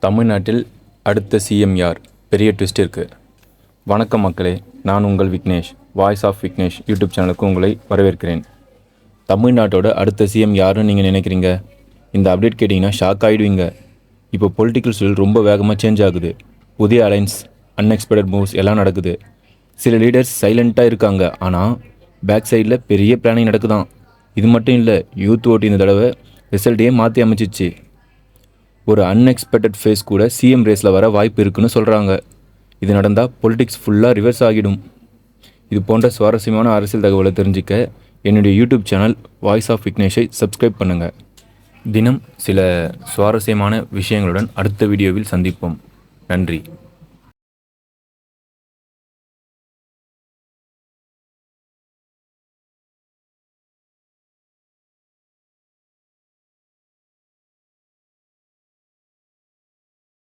தமிழ்நாட்டில் அடுத்த சிஎம் யார்? பெரிய ட்விஸ்ட் இருக்குது. வணக்கம் மக்களே, நான் உங்கள் Vignesh. Voice of Vignesh YouTube சேனலுக்கு உங்களை வரவேற்கிறேன். தமிழ்நாட்டோட அடுத்த சிஎம் யாருன்னு நீங்கள் நினைக்கிறீங்க? இந்த அப்டேட் கேட்டிங்கன்னா ஷாக் ஆகிடுவீங்க. இப்போ பொலிட்டிக்கல் சூழல் ரொம்ப வேகமாக சேஞ்ச் ஆகுது. புதிய அலைன்ஸ், அன்எக்ஸ்பெக்டட் மூவ்ஸ் எல்லாம் நடக்குது. சில லீடர்ஸ் சைலண்ட்டாக இருக்காங்க, ஆனால் பேக் சைடில் பெரிய பிளானிங் நடக்குதான். இது மட்டும் இல்லை, யூத் ஓட்டு இந்த தடவை ரிசல்ட்டையே மாற்றி அமைச்சிச்சு. ஒரு அன்எக்ஸ்பெக்டட் ஃபேஸ் கூட சிஎம் ரேஸில் வர வாய்ப்பு இருக்குன்னு சொல்கிறாங்க. இது நடந்தால் பொலிட்டிக்ஸ் ஃபுல்லாக ரிவர்ஸ் ஆகிடும். இது போன்ற சுவாரஸ்யமான அரசியல் தகவலை தெரிஞ்சிக்க என்னுடைய யூடியூப் சேனல் வாய்ஸ் ஆஃப் விக்னேஷை சப்ஸ்கிரைப் பண்ணுங்கள். தினம் சில சுவாரஸ்யமான விஷயங்களுடன் அடுத்த வீடியோவில் சந்திப்போம். நன்றி.